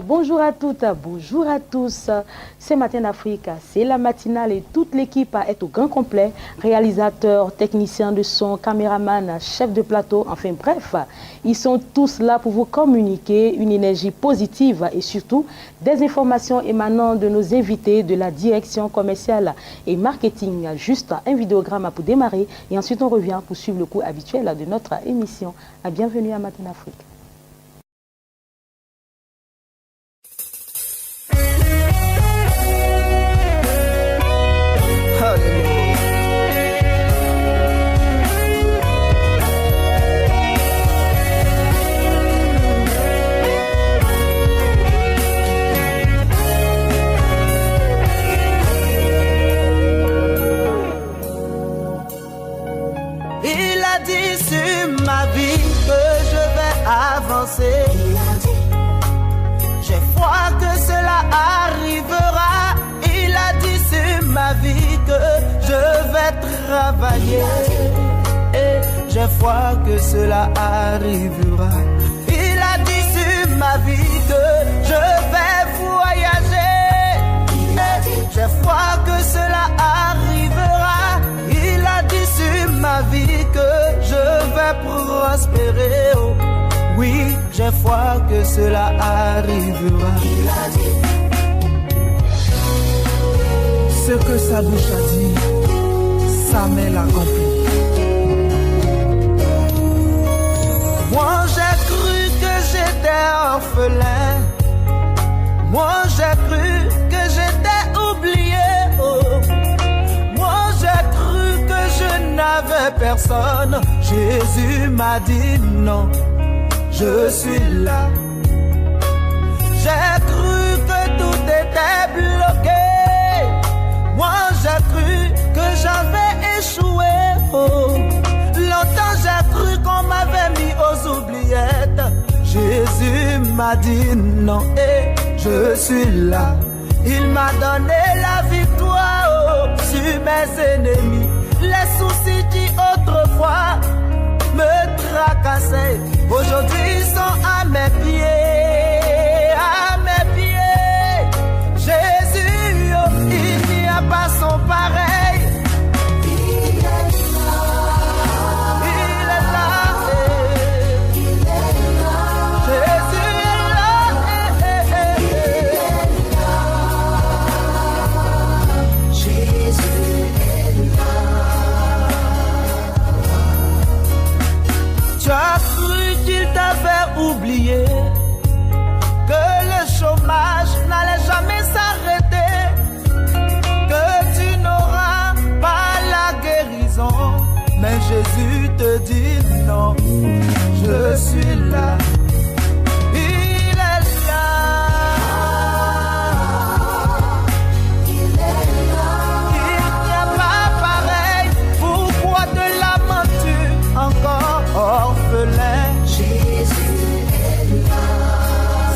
Bonjour à toutes, bonjour à tous. C'est Matin d'Afrique, c'est la matinale et toute l'équipe est au grand complet. Réalisateurs, techniciens de son, caméraman, chef de plateau, enfin bref, ils sont tous là pour vous communiquer une énergie positive et surtout des informations émanant de nos invités de la direction commerciale et marketing. Juste un vidéogramme pour démarrer et ensuite on revient pour suivre le cours habituel de notre émission. Bienvenue à Matin d'Afrique. Il a dit sur ma vie que je vais avancer. J'ai foi que cela arrivera. Il a dit sur ma vie que je vais travailler. Et j'ai foi que cela arrivera. Il a dit sur ma vie que je vais voyager. Et j'ai foi que cela arrivera. Il a dit sur ma vie que je vais prospérer. Oh, oui, j'ai foi que cela arrivera. Il a dit ce que sa bouche a dit, sa main l'accomplit. Moi j'ai cru que j'étais orphelin. Moi j'ai cru que j'étais oublié. Oh. Moi j'ai cru que je n'avais personne. Jésus m'a dit non, je suis là. J'ai cru que tout était bloqué. Moi j'ai cru que j'avais échoué. Oh. Longtemps j'ai cru qu'on m'avait mis aux oubliettes. Jésus m'a dit non et je suis là. Il m'a donné la victoire oh, sur mes ennemis. Les soucis qui autrefois me tracassaient, aujourd'hui sont à mes pieds, à mes pieds. Jésus, oh, il n'y a pas son pareil. Il est là, il est là, il est là. Jésus est là, il est là. Jésus est là. Tu as cru qu'il t'avait oublié, que le chômage n'allait jamais s'arrêter, que tu n'auras pas la guérison. Mais Jésus te dit non, je suis là. Il est là. Il est là. Il n'y a pas pareil. Pourquoi te lamentes-tu encore, orphelin? Jésus est là.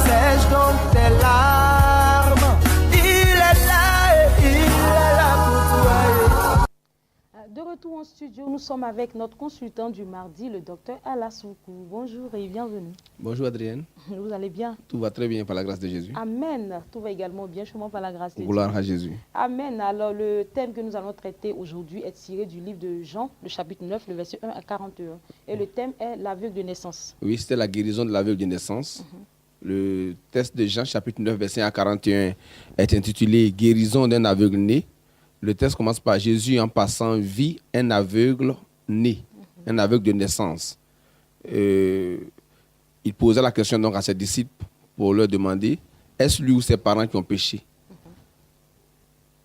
Sèche donc tes larmes. Il est là et il est là pour toi. De retour en studio, nous sommes avec notre consultant du mardi, le docteur Alassoukou. Bonjour et bienvenue. Bonjour Adrienne. Vous allez bien? Tout va très bien par la grâce de Jésus. Amen. Tout va également bien, chemin par la grâce de Dieu. Gloire à Jésus. Amen. Alors, le thème que nous allons traiter aujourd'hui est tiré du livre de Jean, le chapitre 9, le verset 1 à 41. Et le thème est l'aveugle de naissance. Oui, c'était la guérison de l'aveugle de naissance. Le texte de Jean, chapitre 9, verset 1 à 41, est intitulé « Guérison d'un aveugle né ». Le texte commence par « Jésus, en passant, vit un aveugle né, un aveugle de naissance ». Il posait la question donc à ses disciples pour leur demander « Est-ce lui ou ses parents qui ont péché ?»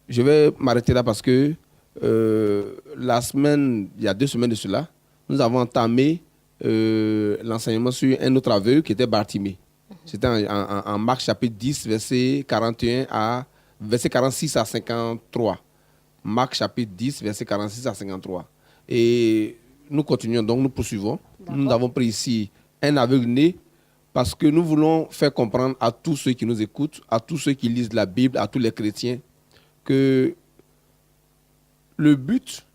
Je vais m'arrêter là parce que la semaine, il y a 2 semaines de cela, nous avons entamé l'enseignement sur un autre aveugle qui était Bartimée. C'était en Marc chapitre 10, verset 46 à 53. Marc chapitre 10, verset 46 à 53. Et nous continuons, donc nous poursuivons. Nous avons pris ici un aveugle né parce que nous voulons faire comprendre à tous ceux qui nous écoutent, à tous ceux qui lisent la Bible, à tous les chrétiens, que le but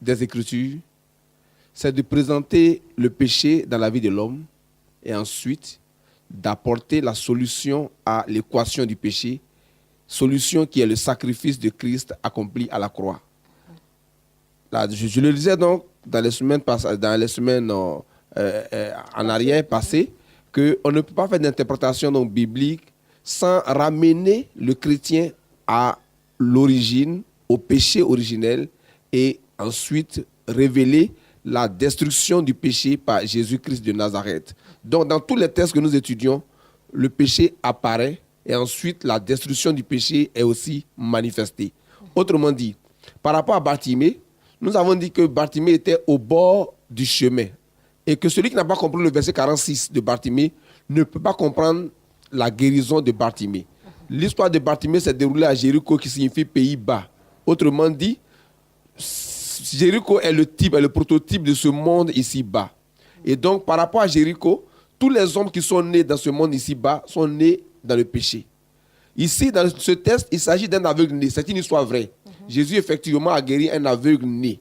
des Écritures, c'est de présenter le péché dans la vie de l'homme et ensuite d'apporter la solution à l'équation du péché, solution qui est le sacrifice de Christ accompli à la croix. Là, je le disais donc dans les semaines en arrière passées, qu'on ne peut pas faire d'interprétation donc biblique sans ramener le chrétien à l'origine, au péché originel, et ensuite révéler la destruction du péché par Jésus-Christ de Nazareth. Donc, dans tous les textes que nous étudions, le péché apparaît et ensuite la destruction du péché est aussi manifestée. Autrement dit, par rapport à Bartimée, nous avons dit que Bartimée était au bord du chemin et que celui qui n'a pas compris le verset 46 de Bartimée ne peut pas comprendre la guérison de Bartimée. L'histoire de Bartimée s'est déroulée à Jéricho, qui signifie pays bas. Autrement dit, Jéricho est le type, est le prototype de ce monde ici-bas. Et donc, par rapport à Jéricho, tous les hommes qui sont nés dans ce monde ici-bas sont nés dans le péché. Ici, dans ce texte, il s'agit d'un aveugle né. C'est une histoire vraie. Jésus, effectivement, a guéri un aveugle né.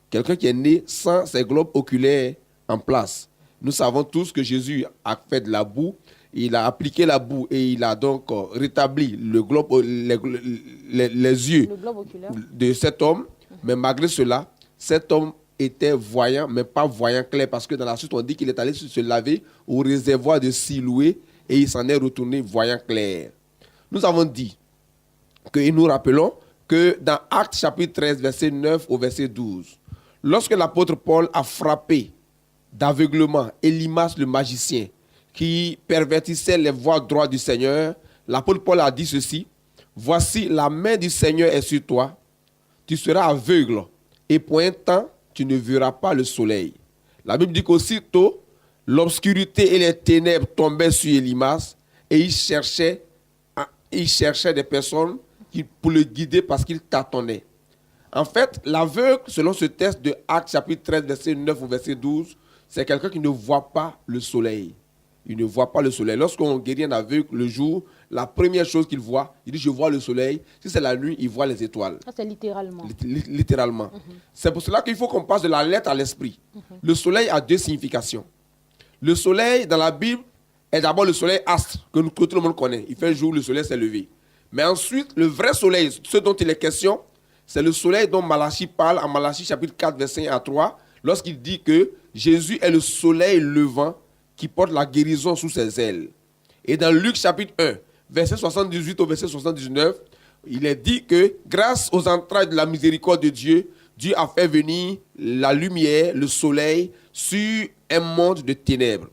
Quelqu'un qui est né sans ses globes oculaires en place. Nous savons tous que Jésus a fait de la boue. Il a appliqué la boue et il a donc rétabli le globe, les yeux de cet homme. Mais malgré cela, cet homme était voyant, mais pas voyant clair, parce que dans la suite, on dit qu'il est allé se laver au réservoir de Siloué et il s'en est retourné voyant clair. Nous avons dit, et nous rappelons, que dans Actes chapitre 13, verset 9 au verset 12, lorsque l'apôtre Paul a frappé d'aveuglement Élymas le magicien, qui pervertissait les voies droites du Seigneur, l'apôtre Paul a dit ceci: voici, la main du Seigneur est sur toi, tu seras aveugle, et pour un temps, tu ne verras pas le soleil. La Bible dit qu'aussitôt, l'obscurité et les ténèbres tombaient sur Élymas, et il cherchait des personnes pour le guider parce qu'il tâtonnait. En fait, l'aveugle, selon ce texte de Actes chapitre 13, verset 9 au verset 12, c'est quelqu'un qui ne voit pas le soleil. Il ne voit pas le soleil. Lorsqu'on guérit un aveugle le jour, la première chose qu'il voit, il dit: je vois le soleil. Si c'est la nuit, il voit les étoiles. Ça, c'est littéralement. Littéralement. C'est pour cela qu'il faut qu'on passe de la lettre à l'esprit. Le soleil a deux significations. Le soleil, dans la Bible, est d'abord le soleil astre, que tout le monde connaît. Il fait jour, le soleil s'est levé. Mais ensuite, le vrai soleil, ce dont il est question, c'est le soleil dont Malachie parle en Malachie chapitre 4, verset 1 à 3, lorsqu'il dit que Jésus est le soleil levant qui porte la guérison sous ses ailes. Et dans Luc chapitre 1, verset 78 au verset 79, il est dit que grâce aux entrailles de la miséricorde de Dieu, Dieu a fait venir la lumière, le soleil, sur un monde de ténèbres.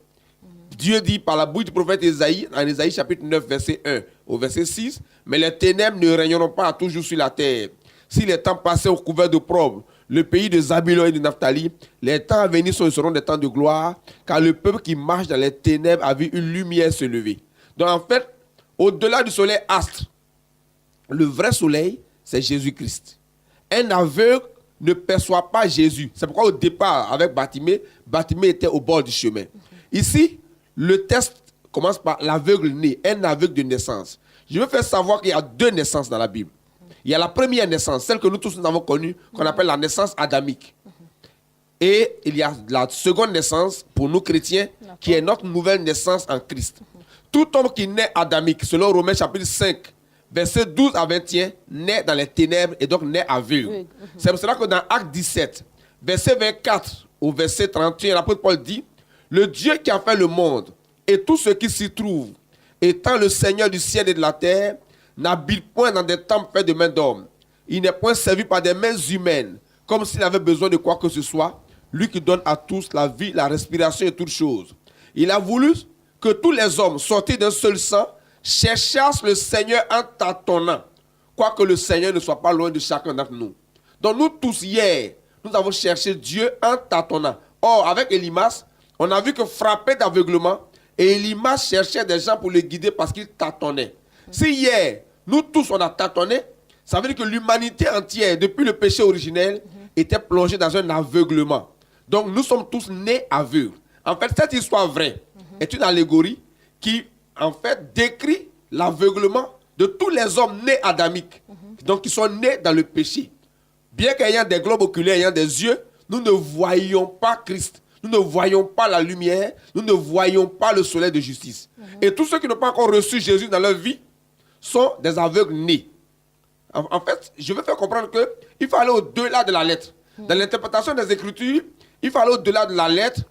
Dieu dit par la bouche du prophète Ésaïe, en Ésaïe chapitre 9, verset 1 au verset 6, mais les ténèbres ne régneront pas toujours sur la terre. Si les temps passaient au couvert d'opprobre, le pays de Zabulon et de Naphtali, les temps à venir seront des temps de gloire, car le peuple qui marche dans les ténèbres a vu une lumière se lever. Donc en fait, au-delà du soleil astre, le vrai soleil, c'est Jésus-Christ. Un aveugle ne perçoit pas Jésus. C'est pourquoi au départ, avec Bartimée était au bord du chemin. Ici, le texte commence par l'aveugle né, un aveugle de naissance. Je veux faire savoir qu'il y a deux naissances dans la Bible. Il y a la première naissance, celle que nous tous nous avons connue, qu'on appelle la naissance adamique. Et il y a la seconde naissance, pour nous chrétiens, qui est notre nouvelle naissance en Christ. Tout homme qui naît adamique, selon Romains chapitre 5, verset 12 à 21, naît dans les ténèbres et donc naît aveugle. C'est pour cela que dans Acte 17, verset 24 au verset 31, l'apôtre Paul dit: le Dieu qui a fait le monde et tout ce qui s'y trouve, étant le Seigneur du ciel et de la terre, n'habite point dans des temples faits de mains d'hommes. Il n'est point servi par des mains humaines, comme s'il avait besoin de quoi que ce soit, lui qui donne à tous la vie, la respiration et toutes choses. Il a voulu que tous les hommes sortis d'un seul sang cherchassent le Seigneur en tâtonnant, quoique le Seigneur ne soit pas loin de chacun d'entre nous. Donc nous tous hier, nous avons cherché Dieu en tâtonnant. Or, avec Élymas, on a vu que frappé d'aveuglement, et Élymas cherchait des gens pour le guider parce qu'il tâtonnait. Si hier, nous tous on a tâtonné, ça veut dire que l'humanité entière, depuis le péché originel, était plongée dans un aveuglement. Donc nous sommes tous nés aveugles. En fait, cette histoire vraie est une allégorie qui, en fait, décrit l'aveuglement de tous les hommes nés adamiques, donc qui sont nés dans le péché. Bien qu'ayant des globes oculaires, ayant des yeux, nous ne voyons pas Christ. nous ne voyons pas la lumière, nous ne voyons pas le soleil de justice. Et tous ceux qui n'ont pas encore reçu Jésus dans leur vie sont des aveugles nés. En fait, je veux faire comprendre qu'il faut aller au-delà de la lettre. Dans l'interprétation des Écritures, il faut aller au-delà de la lettre.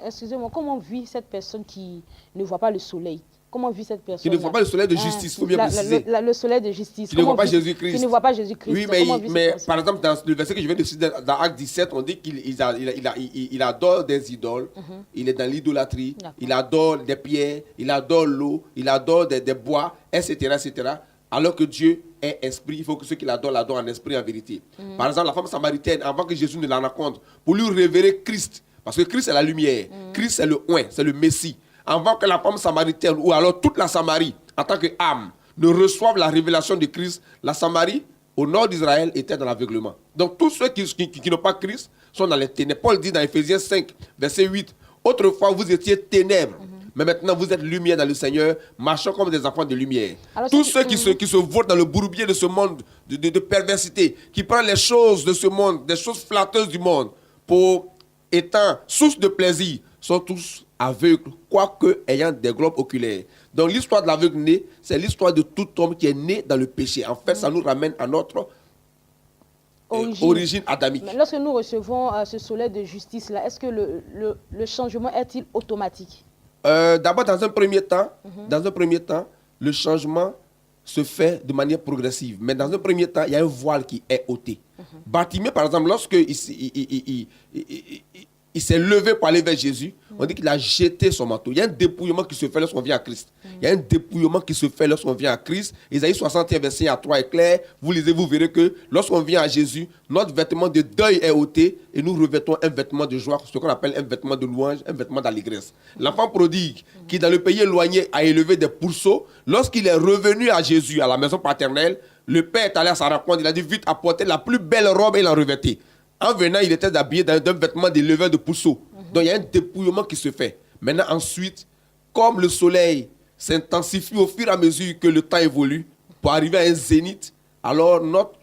Excusez-moi, comment vit cette personne qui ne voit pas le soleil? Comment vit cette personne? Qui ne voit pas le soleil de justice, il faut bien préciser. Le soleil de justice. Qui ne voit pas Jésus-Christ. Qui ne voit pas Jésus-Christ. Oui, mais par exemple, dans le verset que je viens de citer, dans Acte 17, on dit qu'il adore des idoles. Il est dans l'idolâtrie. Il adore des pierres. Il adore l'eau. Il adore des bois, etc., etc. Alors que Dieu est esprit, il faut que ceux qui l'adorent en esprit et en vérité. Par exemple, la femme samaritaine, avant que Jésus ne la rencontre, pour lui révéler Christ, parce que Christ est la lumière, Christ c'est le oint, c'est le Messie. Avant que la femme samaritaine, ou alors toute la Samarie, en tant qu'âme, ne reçoive la révélation de Christ, la Samarie, au nord d'Israël, était dans l'aveuglement. Donc tous ceux qui n'ont pas Christ sont dans les ténèbres. Paul dit dans Éphésiens 5, verset 8, « Autrefois, vous étiez ténèbres, mais maintenant vous êtes lumière dans le Seigneur, marchant comme des enfants de lumière. » Tous ceux qui se votent dans le bourbier de ce monde de perversité, qui prennent les choses de ce monde, des choses flatteuses du monde, pour étant source de plaisir, sont tous aveugles, quoique ayant des globes oculaires. Donc l'histoire de l'aveugle né, c'est l'histoire de tout homme qui est né dans le péché. En fait, ça nous ramène à notre origine adamique. Mais lorsque nous recevons ce soleil de justice-là, est-ce que le changement est-il automatique? D'abord, dans un premier temps, le changement se fait de manière progressive. Mais dans un premier temps, il y a un voile qui est ôté. Bartimée, par exemple, lorsque il s'est levé pour aller vers Jésus, on dit qu'il a jeté son manteau. Il y a un dépouillement qui se fait lorsqu'on vient à Christ. Il y a un dépouillement qui se fait lorsqu'on vient à Christ. Isaïe 61, verset 3 est clair. Vous lisez, vous verrez que lorsqu'on vient à Jésus, notre vêtement de deuil est ôté et nous revêtons un vêtement de joie, ce qu'on appelle un vêtement de louange, un vêtement d'allégresse. L'enfant prodigue, qui dans le pays éloigné a élevé des pourceaux, lorsqu'il est revenu à Jésus, à la maison paternelle, le père est allé à sa rencontre. Il a dit, vite, apportez la plus belle robe et l'a revêtée. En venant, il était habillé d'un vêtement de levure de pourceau. Donc, il y a un dépouillement qui se fait. Maintenant, ensuite, comme le soleil s'intensifie au fur et à mesure que le temps évolue, pour arriver à un zénith, alors notre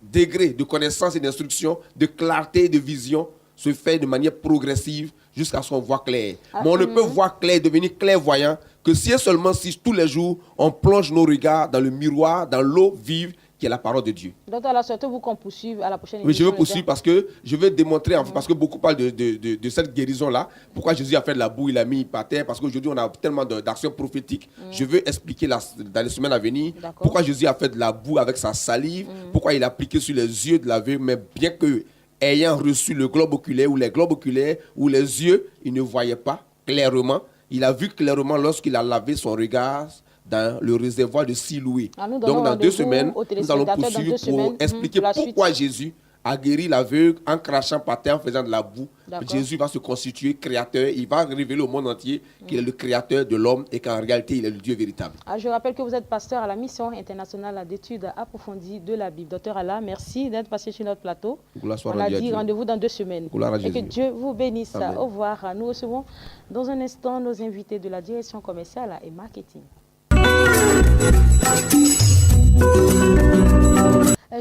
degré de connaissance et d'instruction, de clarté et de vision se fait de manière progressive jusqu'à ce qu'on voit clair. Mais on ne peut voir clair, devenir clairvoyant, que si et seulement si tous les jours, on plonge nos regards dans le miroir, dans l'eau vive, qui est la parole de Dieu. Donc, alors, souhaitez-vous qu'on poursuive à la prochaine émission? Oui, je veux poursuivre parce que je veux démontrer, parce que beaucoup parlent de cette guérison-là. Pourquoi Jésus a fait de la boue, il a mis par terre, parce qu'aujourd'hui, on a tellement d'actions prophétiques. Je veux expliquer dans les semaines à venir pourquoi Jésus a fait de la boue avec sa salive, pourquoi il a appliqué sur les yeux de l'aveugle, mais bien que ayant reçu le globe oculaire ou les globes oculaires ou les yeux, il ne voyait pas clairement. Il a vu clairement lorsqu'il a lavé son regard dans le réservoir de Siloué. Donc, dans 2 semaines, nous allons poursuivre pour expliquer pourquoi Jésus a guéri l'aveugle en crachant par terre, en faisant de la boue. Jésus va se constituer créateur. Il va révéler au monde entier qu'il est le créateur de l'homme et qu'en réalité, il est le Dieu véritable. Je rappelle que vous êtes pasteur à la mission internationale d'études approfondies de la Bible. Docteur Allah, merci d'être passé sur notre plateau. On a dit rendez-vous dans 2 semaines. Et que Dieu vous bénisse. Amen. Au revoir. Nous recevons dans un instant nos invités de la direction commerciale et marketing.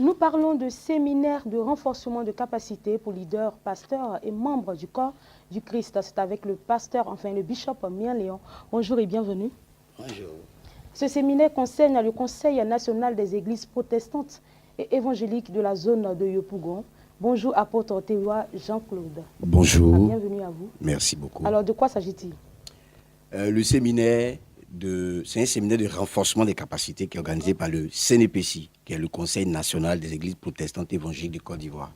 Nous parlons de séminaire de renforcement de capacité pour leaders, pasteurs et membres du corps du Christ. C'est avec le pasteur, le bishop Mien Léon. Bonjour et bienvenue. Bonjour. Ce séminaire concerne le Conseil national des églises protestantes et évangéliques de la zone de Yopougon. Bonjour, apôtre Théoua Jean-Claude. Bonjour. Bienvenue à vous. Merci beaucoup. Alors, de quoi s'agit-il? Le séminaire, c'est un séminaire de renforcement des capacités qui est organisé par le CNPC, qui est le Conseil national des églises protestantes évangéliques de Côte d'Ivoire.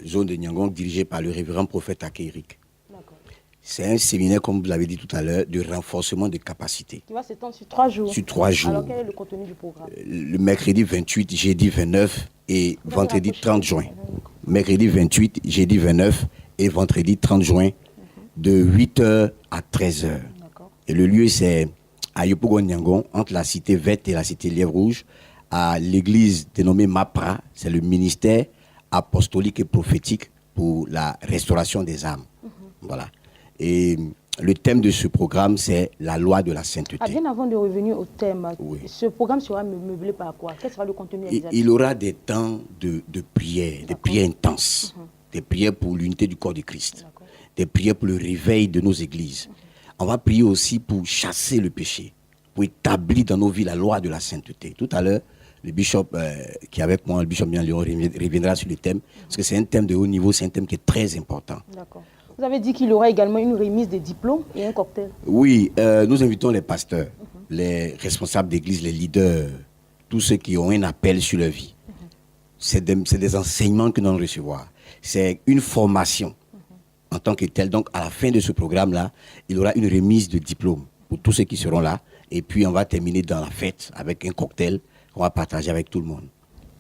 Zone de Niangon, dirigée par le révérend prophète Aké-Eric. C'est un séminaire, comme vous l'avez dit tout à l'heure, de renforcement de capacités. Qui va s'étendre sur 3 jours. Sur 3 jours. Alors, quel est le contenu du programme? Le mercredi 28, jeudi 29 et vendredi 30 juin. Mercredi 28, jeudi 29 et vendredi 30 juin, de 8h à 13h. Et le lieu, c'est à Yopougon-Niangon, entre la cité verte et la cité Lièvre Rouge, à l'église dénommée MAPRA, c'est le ministère apostolique et prophétique pour la restauration des âmes. Voilà. Et le thème de ce programme, c'est la loi de la sainteté. Bien avant de revenir au thème, ce programme sera meublé par quoi? Quel sera le contenu exact? Il aura des temps de prière, des prières intenses. des prières pour l'unité du corps de Christ, des prières pour le réveil de nos églises. On va prier aussi pour chasser le péché, pour établir dans nos vies la loi de la sainteté. Tout à l'heure, le bishop qui est avec moi, le bishop Bien Léon, reviendra sur le thème, parce que c'est un thème de haut niveau, c'est un thème qui est très important. D'accord. Vous avez dit qu'il y aura également une remise des diplômes et un cocktail. Oui, nous invitons les pasteurs, les responsables d'église, les leaders, tous ceux qui ont un appel sur leur vie. C'est des enseignements que nous allons recevoir. C'est une formation en tant que telle. Donc, à la fin de ce programme-là, il y aura une remise de diplôme pour tous ceux qui seront là. Et puis, on va terminer dans la fête avec un cocktail qu'on va partager avec tout le monde.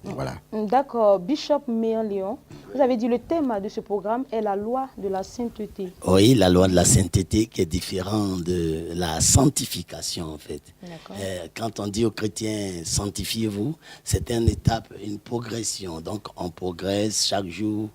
Voilà. D'accord. Bishop Bien Léon, vous avez dit le thème de ce programme est la loi de la sainteté. Oui, la loi de la sainteté qui est différente de la sanctification en fait. Quand on dit aux chrétiens sanctifiez-vous, c'est une étape, une progression. Donc on progresse chaque jour,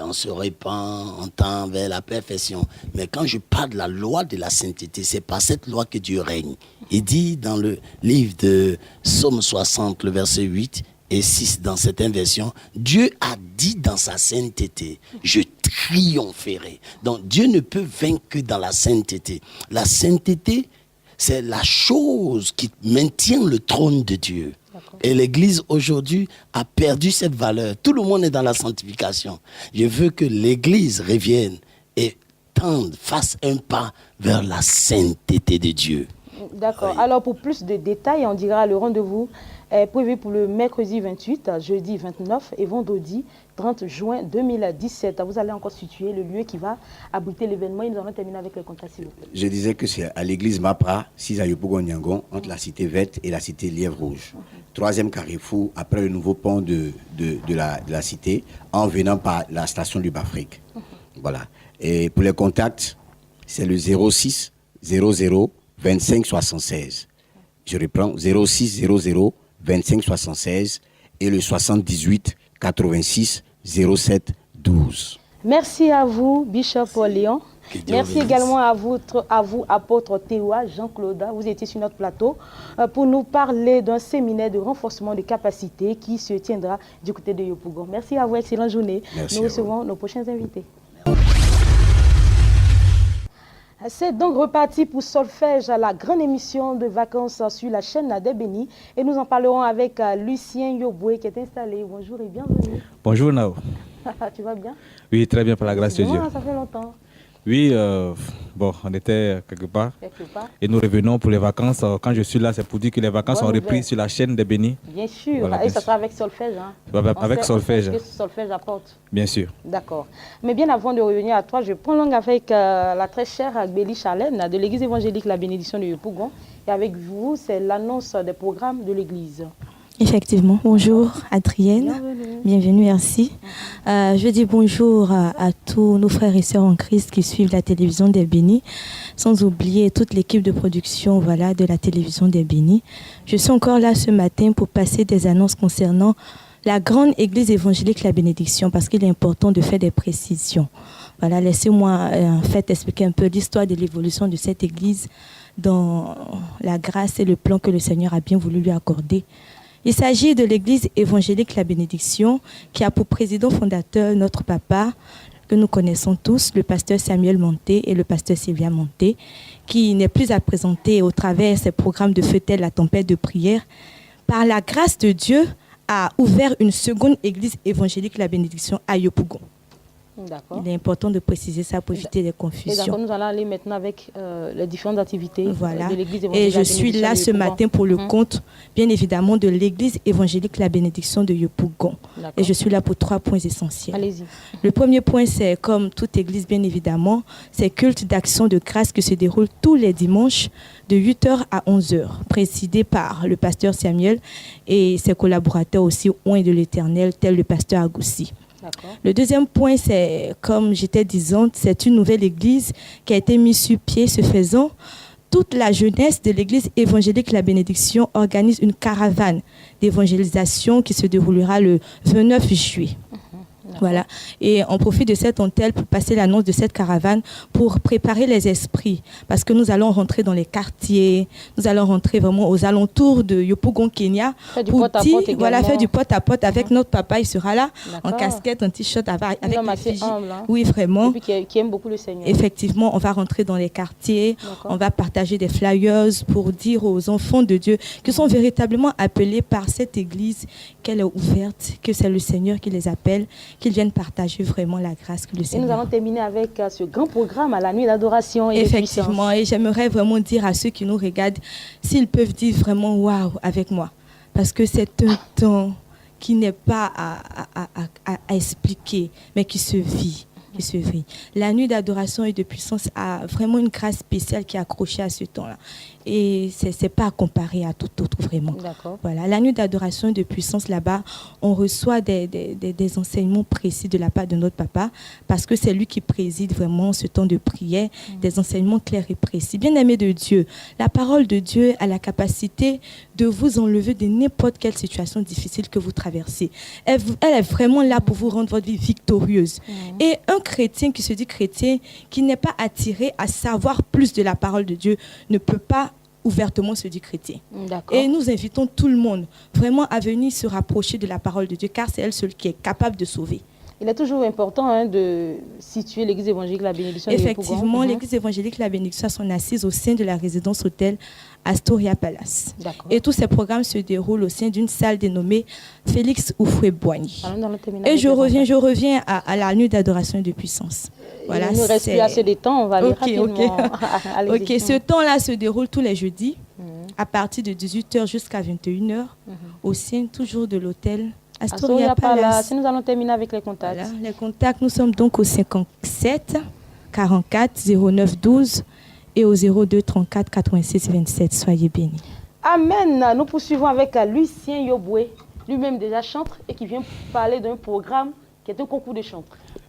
on se répand, on tend vers la perfection. Mais quand je parle de la loi de la sainteté, c'est par cette loi que Dieu règne. Il dit dans le livre de Psaume 60, le verset 8, et 6 dans cette version, Dieu a dit dans sa sainteté, je triompherai. Donc Dieu ne peut vaincre que dans la sainteté. La sainteté, c'est la chose qui maintient le trône de Dieu. Et l'Église aujourd'hui a perdu cette valeur. Tout le monde est dans la sanctification. Je veux que l'Église revienne et tende, fasse un pas vers la sainteté de Dieu. D'accord. Oui. Alors, pour plus de détails, on dira le rendez-vous est prévu pour le mercredi 28, jeudi 29 et vendredi 30 juin 2017. Vous allez encore situer le lieu qui va abriter l'événement et nous allons terminer avec le contact, s'il vous plaît. Je disais que c'est à l'église Mapra, 6 à Yopougon-Nyangon, entre la cité verte et la cité Lièvre Rouge. Troisième carrefour, après le nouveau pont de la cité, en venant par la station du Bafrique. Voilà. Et pour les contacts, c'est le 06 00 25 76. Je reprends, 06 00 25 76 et le 78 86 07 12. Merci à vous, Bishop Léon. Merci également à vous, apôtre Théoua Jean-Claude. Vous étiez sur notre plateau pour nous parler d'un séminaire de renforcement de capacité qui se tiendra du côté de Yopougon. Merci à vous, excellente journée. Merci. Nous recevons nos prochains invités. C'est donc reparti pour Solfège, la grande émission de vacances sur la chaîne des Bénis. Et nous en parlerons avec Lucien Yoboué qui est installé. Bonjour et bienvenue. Bonjour Nao. Tu vas bien? Oui, très bien par la grâce de Dieu. Ça fait longtemps. Oui, on était quelque part. Et nous revenons pour les vacances. Quand je suis là, c'est pour dire que les vacances sont reprises sur la chaîne des Bénis. Bien sûr. Voilà, et ça sera avec Solfège. Hein. Avec Solfège. Qu'est-ce que Solfège apporte? Bien sûr. D'accord. Mais bien avant de revenir à toi, je prends langue avec la très chère Agbélie Charlène de l'église évangélique La Bénédiction de Yopougon. Et avec vous, c'est l'annonce des programmes de l'église. Effectivement. Bonjour Adrienne. Bienvenue, merci. Je dis bonjour à tous nos frères et sœurs en Christ qui suivent la télévision des Bénis, sans oublier toute l'équipe de production de la télévision des Bénis. Je suis encore là ce matin pour passer des annonces concernant la grande église évangélique La Bénédiction, parce qu'il est important de faire des précisions. Voilà, laissez-moi en fait expliquer un peu l'histoire de l'évolution de cette église dans la grâce et le plan que le Seigneur a bien voulu lui accorder. Il s'agit de l'église évangélique La Bénédiction qui a pour président fondateur notre papa, que nous connaissons tous, le pasteur Samuel Monté et le pasteur Sylvia Monté, qui n'est plus à présenter au travers ses programmes de feu tel la tempête de prière. Par la grâce de Dieu, a ouvert une seconde église évangélique La Bénédiction à Yopougon. D'accord. Il est important de préciser ça pour éviter les confusions. D'accord, nous allons aller maintenant avec les différentes activités de l'église évangélique. Et je suis là ce matin pour le compte, bien évidemment, de l'église évangélique La Bénédiction de Yopougon. Et je suis là pour 3 points essentiels. Allez-y. Le premier point, c'est comme toute église, bien évidemment, c'est culte d'action de grâce qui se déroule tous les dimanches de 8h à 11h, présidé par le pasteur Samuel et ses collaborateurs aussi, oints de l'Éternel, tel le pasteur Agoussi. Le deuxième point, c'est, comme j'étais disante, c'est une nouvelle église qui a été mise sur pied. Ce faisant, toute la jeunesse de l'église évangélique La Bénédiction organise une caravane d'évangélisation qui se déroulera le 29 juillet. Voilà. Et on profite de cette hôtel pour passer l'annonce de cette caravane pour préparer les esprits. Parce que nous allons rentrer dans les quartiers, nous allons rentrer vraiment aux alentours de Yopougon, Kenya. Faire du pot-à-pot voilà, faire du pot-à-pot avec notre papa. Il sera là, en casquette, en t-shirt, avec l'effigie. Oui, vraiment. Et puis qui aime beaucoup le Seigneur. Effectivement, on va rentrer dans les quartiers, on va partager des flyers pour dire aux enfants de Dieu qui sont véritablement appelés par cette église qu'elle est ouverte, que c'est le Seigneur qui les appelle, qu'ils viennent partager vraiment la grâce que le Seigneur. Et nous allons terminer avec ce grand programme à la nuit d'adoration et effectivement, et j'aimerais vraiment dire à ceux qui nous regardent, s'ils peuvent dire vraiment waouh avec moi, parce que c'est un temps qui n'est pas à expliquer, mais qui se vit. La nuit d'adoration et de puissance a vraiment une grâce spéciale qui est accrochée à ce temps-là. Et ce n'est pas à comparer à tout autre, vraiment. Voilà. La nuit d'adoration et de puissance, là-bas, on reçoit des enseignements précis de la part de notre papa, parce que c'est lui qui préside vraiment ce temps de prière, des enseignements clairs et précis. Bien-aimé de Dieu, la parole de Dieu a la capacité de vous enlever de n'importe quelle situation difficile que vous traversez. Elle est vraiment là pour vous rendre votre vie victorieuse. Et un chrétien qui se dit chrétien, qui n'est pas attiré à savoir plus de la parole de Dieu, ne peut pas ouvertement se dire chrétien. Et nous invitons tout le monde vraiment à venir se rapprocher de la parole de Dieu, car c'est elle seule qui est capable de sauver. Il est toujours important de situer l'église évangélique La Bénédiction. Effectivement, l'église évangélique La Bénédiction sont assises au sein de la résidence hôtel Astoria Palace. Et tous ces programmes se déroulent au sein d'une salle dénommée Félix Houphouët-Boigny. Et je reviens à la nuit d'adoration et de puissance. Voilà, il nous reste plus assez de temps, on va aller rapidement. Ce temps-là se déroule tous les jeudis, à partir de 18h jusqu'à 21h, au sein toujours de l'hôtel Astoria Palace. Si nous allons terminer avec les contacts. Voilà, les contacts, nous sommes donc au 57 44 09 12 et au 02 34 86 27. Soyez bénis. Amen. Nous poursuivons avec Lucien Yoboué, lui-même déjà chantre et qui vient parler d'un programme qui est un concours de chant.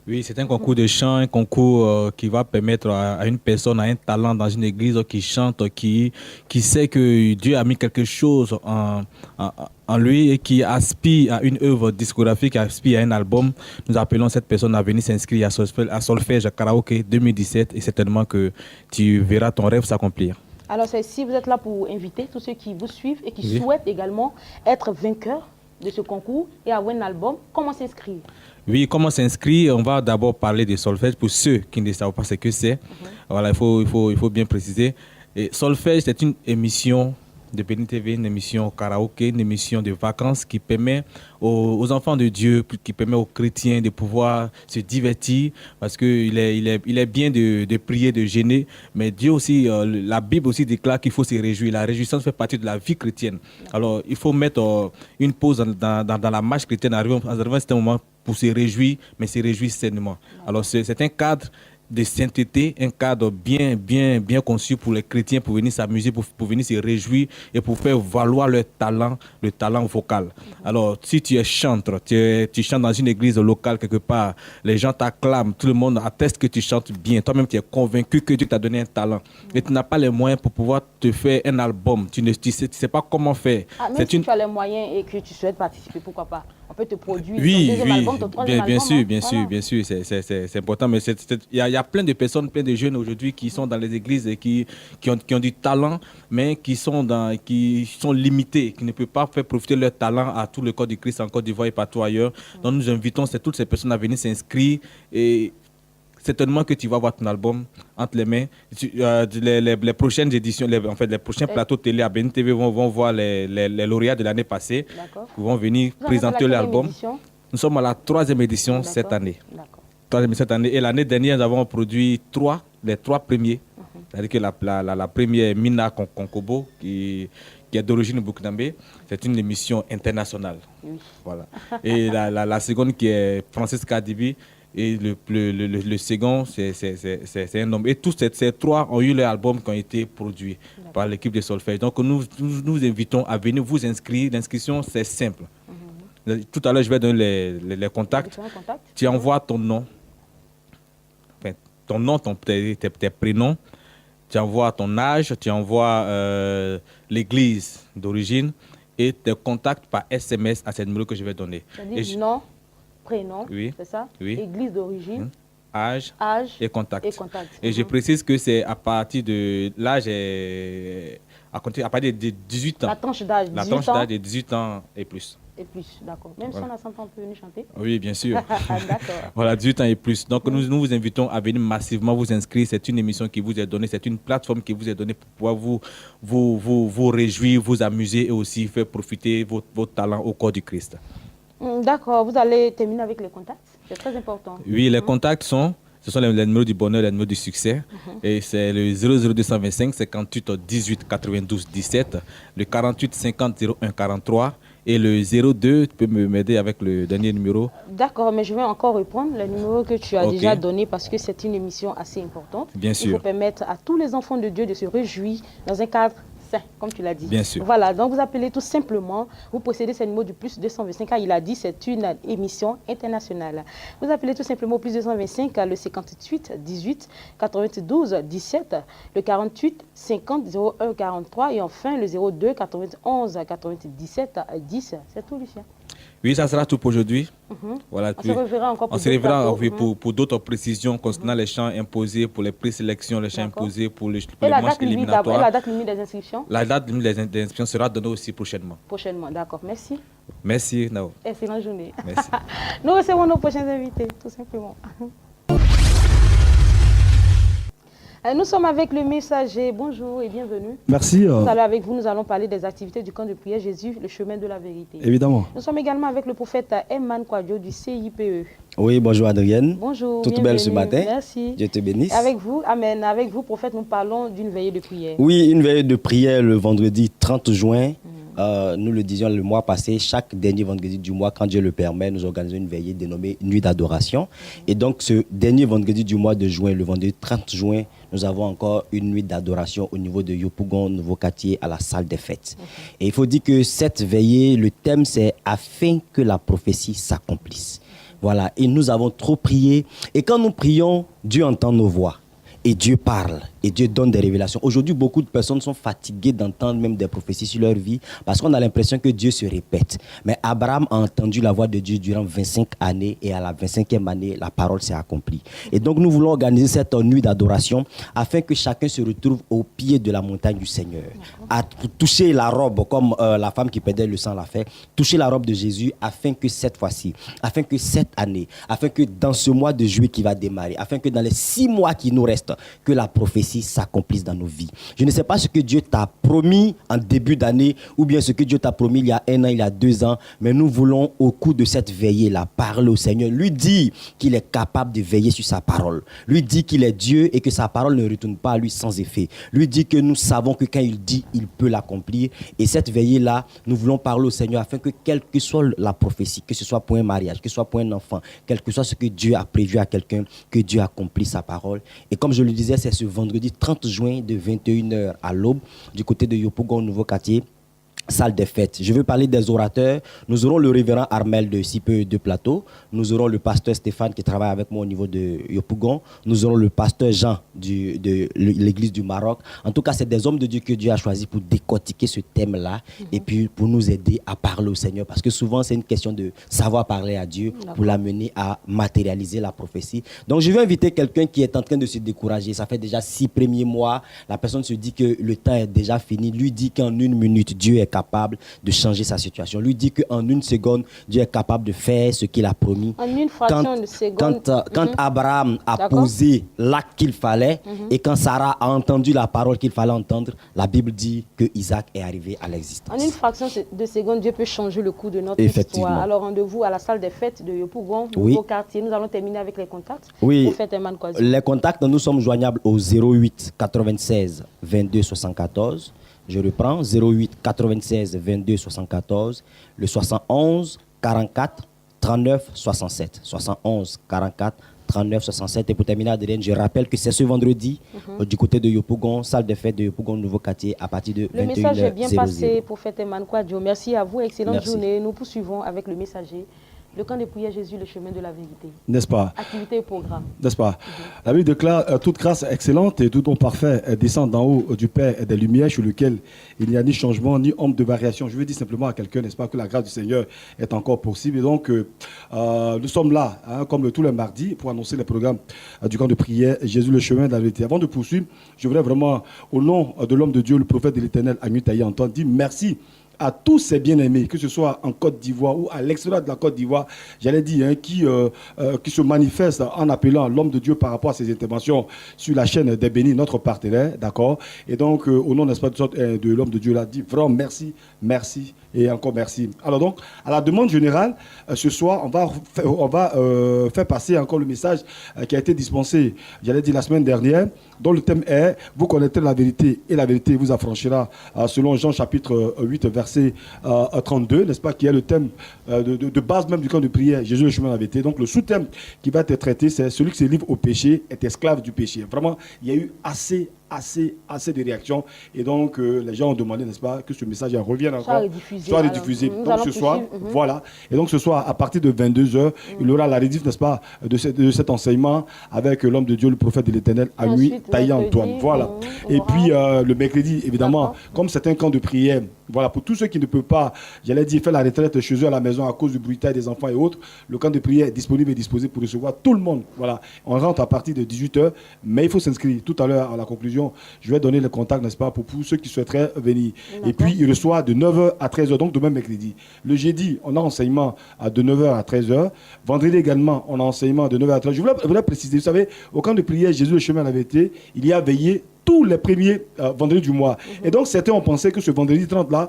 Oui, c'est un concours de chant, un concours qui va permettre à une personne, à un talent dans une église qui chante, qui sait que Dieu a mis quelque chose en lui et qui aspire à une œuvre discographique, qui aspire à un album. Nous appelons cette personne à venir s'inscrire à Solfège Karaoké 2017 et certainement que tu verras ton rêve s'accomplir. Alors, si vous êtes là pour inviter tous ceux qui vous suivent et qui souhaitent également être vainqueurs de ce concours et avoir un album, comment s'inscrire? Oui, comment s'inscrire? On va d'abord parler de solfège pour ceux qui ne savent pas ce que c'est. Voilà, il faut bien préciser. Et solfège, c'est une émission de Béni TV, une émission karaoké, une émission de vacances qui permet aux enfants de Dieu, qui permet aux chrétiens de pouvoir se divertir, parce qu'il est bien de prier, de gêner, mais Dieu aussi, la Bible aussi déclare qu'il faut se réjouir. La réjouissance fait partie de la vie chrétienne. Alors, il faut mettre une pause dans la marche chrétienne, arriver à un certain moment pour se réjouir, mais se réjouir sainement. Alors, c'est un cadre de sainteté, un cadre bien conçu pour les chrétiens pour venir s'amuser, pour venir se réjouir et pour faire valoir leur talent, le talent vocal. Alors, si tu es chanteur, tu chantes dans une église locale quelque part, les gens t'acclament, tout le monde atteste que tu chantes bien. Toi-même, tu es convaincu que Dieu t'a donné un talent. Et tu n'as pas les moyens pour pouvoir te faire un album. Tu sais pas comment faire. Même si tu as les moyens et que tu souhaites participer, pourquoi pas? On peut te produire oui, ton deuxième album, ton troisième album. Bien sûr, c'est important. Mais il y a plein de personnes, plein de jeunes aujourd'hui qui sont dans les églises et qui ont du talent, mais qui sont limités, qui ne peuvent pas faire profiter leur talent à tout le corps du Christ en Côte d'Ivoire et partout ailleurs. Donc nous invitons toutes ces personnes à venir s'inscrire et certainement que tu vas voir ton album entre les mains. Les prochaines éditions, les prochains plateaux télé à Béni TV vont voir les lauréats de l'année passée qui vont venir présenter l'album. Nous sommes à la 3e édition cette année. Et l'année dernière, nous avons produit les trois premiers. C'est-à-dire que la première, Mina Konkobo, qui est d'origine burkinabé, c'est une émission internationale. Voilà. Et la seconde, qui est Francis Kadibi, et le second, c'est un homme. Et tous ces trois ont eu leur album qui ont été produits par l'équipe de Solfège. Donc nous invitons à venir vous inscrire. L'inscription, c'est simple. Tout à l'heure, je vais donner les contacts. Tu envoies ton nom, tes prénoms, tu envoies ton âge, tu envoies l'église d'origine et tes contacts par SMS à ce numéro que je vais donner. Nom, prénom, Oui. c'est ça? Oui. Église d'origine. Âge et contact. Et je précise que c'est à partir de l'âge à partir de 18 ans. La tranche d'âge, 18 ans. La tranche d'âge de 18 ans et plus. Et plus, d'accord. Même si on a 100 ans, on peut venir chanter? Oui, bien sûr. D'accord. Voilà, 18 ans et plus. Donc, nous vous invitons à venir massivement vous inscrire. C'est une émission qui vous est donnée, c'est une plateforme qui vous est donnée pour pouvoir vous réjouir, vous amuser et aussi faire profiter vos talents au corps du Christ. D'accord. Vous allez terminer avec les contacts. C'est très important. Oui, les contacts ce sont les numéros du bonheur, les numéros du succès. Et c'est le 00225 58 18 92 17, le 48 50 01 43 et le 02. Tu peux m'aider avec le dernier numéro? D'accord, mais je vais encore reprendre le numéro que tu as déjà donné parce que c'est une émission assez importante. Bien sûr. Il faut permettre à tous les enfants de Dieu de se réjouir dans un cadre sain, comme tu l'as dit. Bien sûr. Voilà, donc vous appelez tout simplement, vous possédez ce numéro du plus 225, car il a dit c'est une émission internationale. Vous appelez tout simplement au plus 225, le 58 18 92 17, le 48 50 01 43 et enfin le 02 91 97 10. C'est tout, Lucien. Oui, ça sera tout pour aujourd'hui. Voilà, on se reverra encore pour d'autres précisions concernant les champs imposés, pour les présélections, les champs imposés pour les matchs éliminatoires. Et la date limite des inscriptions? La date limite des inscriptions sera donnée aussi prochainement. Prochainement, d'accord. Merci. Merci, Nao. Excellente journée. Merci. Nous recevons nos prochains invités, tout simplement. Nous sommes avec le messager. Bonjour et bienvenue. Merci. Avec vous, nous allons parler des activités du camp de prière Jésus, le chemin de la vérité. Évidemment. Nous sommes également avec le prophète Emman Kwadjo du CIPE. Oui, bonjour Adrienne. Bonjour. Toute belle ce matin. Merci. Dieu te bénisse. Avec vous, amen. Avec vous, prophète, nous parlons d'une veillée de prière. Oui, une veillée de prière le vendredi 30 juin. Nous le disions le mois passé, chaque dernier vendredi du mois, quand Dieu le permet, nous organisons une veillée dénommée Nuit d'adoration. Et donc, ce dernier vendredi du mois de juin, le vendredi 30 juin, nous avons encore une nuit d'adoration au niveau de Yopougon, nouveau quartier, à la salle des fêtes. Et il faut dire que cette veillée, le thème, c'est afin que la prophétie s'accomplisse. Voilà, et nous avons trop prié. Et quand nous prions, Dieu entend nos voix. Et Dieu parle, et Dieu donne des révélations. Aujourd'hui, beaucoup de personnes sont fatiguées d'entendre même des prophéties sur leur vie parce qu'on a l'impression que Dieu se répète. Mais Abraham a entendu la voix de Dieu durant 25 années et à la 25e année, la parole s'est accomplie. Et donc, nous voulons organiser cette nuit d'adoration afin que chacun se retrouve au pied de la montagne du Seigneur. À toucher la robe, comme la femme qui perdait le sang l'a fait, toucher la robe de Jésus afin que cette fois-ci, afin que cette année, afin que dans ce mois de juillet qui va démarrer, afin que dans les 6 mois qui nous restent, que la prophétie s'accomplisse dans nos vies. Je ne sais pas ce que Dieu t'a promis en début d'année ou bien ce que Dieu t'a promis il y a 1 an, il y a 2 ans, mais nous voulons au cours de cette veillée-là parler au Seigneur, lui dire qu'il est capable de veiller sur sa parole, lui dire qu'il est Dieu et que sa parole ne retourne pas à lui sans effet, lui dire que nous savons que quand il dit, il peut l'accomplir. Et cette veillée-là, nous voulons parler au Seigneur afin que quelle que soit la prophétie, que ce soit pour un mariage, que ce soit pour un enfant, quel que soit ce que Dieu a prévu à quelqu'un, que Dieu accomplisse sa parole. Et comme je le disais, c'est ce vendredi 30 juin de 21h à l'aube du côté de Yopougon, nouveau quartier, salle des fêtes. Je veux parler des orateurs. Nous aurons le révérend Armel de CIPE de Plateau. Nous aurons le pasteur Stéphane qui travaille avec moi au niveau de Yopougon. Nous aurons le pasteur Jean de l'église du Maroc. En tout cas, c'est des hommes de Dieu que Dieu a choisi pour décortiquer ce thème-là et puis pour nous aider à parler au Seigneur. Parce que souvent, c'est une question de savoir parler à Dieu pour l'amener à matérialiser la prophétie. Donc, je vais inviter quelqu'un qui est en train de se décourager. Ça fait déjà 6 premiers mois. La personne se dit que le temps est déjà fini. Lui dit qu'en 1 minute, Dieu est capable de changer sa situation. Lui dit qu'en 1 seconde, Dieu est capable de faire ce qu'il a promis. En une fraction de seconde. Quand Abraham a posé l'acte qu'il fallait et quand Sarah a entendu la parole qu'il fallait entendre, la Bible dit que Isaac est arrivé à l'existence. En une fraction de seconde, Dieu peut changer le cours de notre histoire. Alors, rendez-vous à la salle des fêtes de Yopougon, nouveau quartier. Nous allons terminer avec les contacts. Oui, les contacts, nous sommes joignables au 08 96 22 74. Je reprends, 08 96 22 74, le 71 44 39 67. 71 44 39 67. Et pour terminer, Adrien, je rappelle que c'est ce vendredi du côté de Yopougon, salle de fête de Yopougon, nouveau quartier, à partir de 21h00. Le message est bien passé, prophète Emman Kwadjo. Merci à vous, excellente journée. Nous poursuivons avec le messager. Le camp de prière Jésus, le chemin de la vérité. N'est-ce pas? Activité et programme. N'est-ce pas? La Bible déclare toute grâce excellente et tout don parfait descend d'en haut du Père et des Lumières, sur lequel il n'y a ni changement ni ombre de variation. Je veux dire simplement à quelqu'un, n'est-ce pas, que la grâce du Seigneur est encore possible. Et donc, nous sommes là, comme tous les mardis, pour annoncer les programmes du camp de prière Jésus, le chemin de la vérité. Avant de poursuivre, je voudrais vraiment, au nom de l'homme de Dieu, le prophète de l'Éternel, Agnew Taïe Antoine, dire merci à tous ces bien-aimés, que ce soit en Côte d'Ivoire ou à l'extérieur de la Côte d'Ivoire, j'allais dire, qui se manifestent en appelant l'homme de Dieu par rapport à ses interventions sur la chaîne des bénis, notre partenaire, d'accord? Et donc, au nom, n'est-ce pas, de l'homme de Dieu, là, dit vraiment merci, merci et encore merci. Alors donc, à la demande générale, ce soir, on va faire passer encore le message qui a été dispensé, j'allais dire, la semaine dernière, dont le thème est « Vous connaîtrez la vérité et la vérité vous affranchira », selon Jean chapitre 8, verset 32, n'est-ce pas, qui est le thème de base même du camp de prière, Jésus le chemin de la vérité. Donc le sous-thème qui va être traité, c'est celui qui se livre au péché est esclave du péché. Vraiment, il y a eu assez de réactions. Et donc, les gens ont demandé, n'est-ce pas, que ce message revienne encore. Soit rediffusé. Donc, ce soir, voilà. Et donc, ce soir, à partir de 22h, il y aura la rediff, n'est-ce pas, de cet enseignement avec l'homme de Dieu, le prophète de l'Éternel, Agnew Taïe Antoine. Voilà. Et puis, le mercredi, évidemment, comme c'est un camp de prière, voilà, pour tous ceux qui ne peuvent pas, j'allais dire, faire la retraite chez eux à la maison à cause du bruitage des enfants et autres, le camp de prière est disponible et disposé pour recevoir tout le monde. Voilà. On rentre à partir de 18h, mais il faut s'inscrire. Tout à l'heure, à la conclusion, je vais donner le contact, n'est-ce pas, pour ceux qui souhaiteraient venir. Et puis, il reçoit de 9h à 13h, donc demain mercredi. Le jeudi, on a enseignement de 9h à 13h. Vendredi également, on a enseignement de 9h à 13h. Je voulais préciser, vous savez, au camp de prière Jésus le chemin de la vérité, il y a veillé tous les premiers vendredis du mois. Et donc, certains ont pensé que ce vendredi 30 là,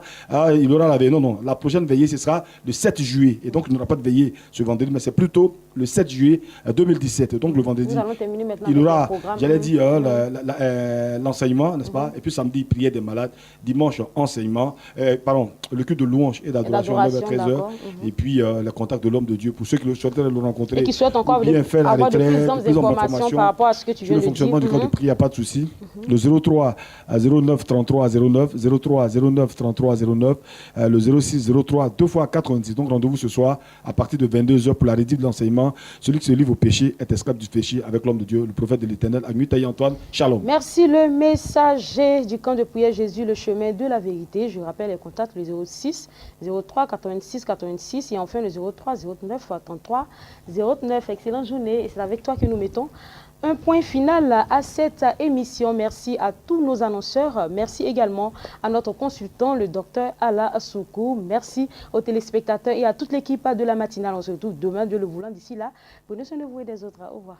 il aura la veillée. Non, non. La prochaine veillée, ce sera le 7 juillet. Et donc, il n'y aura pas de veillée ce vendredi, mais c'est plutôt le 7 juillet 2017. Donc, le vendredi, il aura, j'allais dire, l'enseignement, n'est-ce pas? Et puis, samedi, prière des malades. Dimanche, enseignement. Le culte de louange et d'adoration, 9h, 13h. Et puis, le contact de l'homme de Dieu. Pour ceux qui souhaiteraient le rencontrer. Et qui souhaitent encore bien faire la avoir retraite, de plus d'informations par rapport à ce que tu viens de dire. Le fonctionnement du camp de prière, il n'y a pas de souci. Le 03 09 33 09, 03 09 33 09, le 06 03 2 fois 90. Donc rendez-vous ce soir à partir de 22h pour la rediff de l'enseignement. Celui qui se livre au péché est esclave du péché avec l'homme de Dieu, le prophète de l'Éternel, Agnew Taïe Antoine. Shalom. Merci le messager du camp de prière Jésus, le chemin de la vérité. Je rappelle les contacts, le 06 03 86 86 et enfin le 03 09 33 09. Excellente journée et c'est avec toi que nous mettons un point final à cette émission. Merci à tous nos annonceurs. Merci également à notre consultant, le docteur Ala Assoukou. Merci aux téléspectateurs et à toute l'équipe de la matinale. On se retrouve demain, Dieu le voulant. D'ici là, prenez soin de vous et des autres. Au revoir.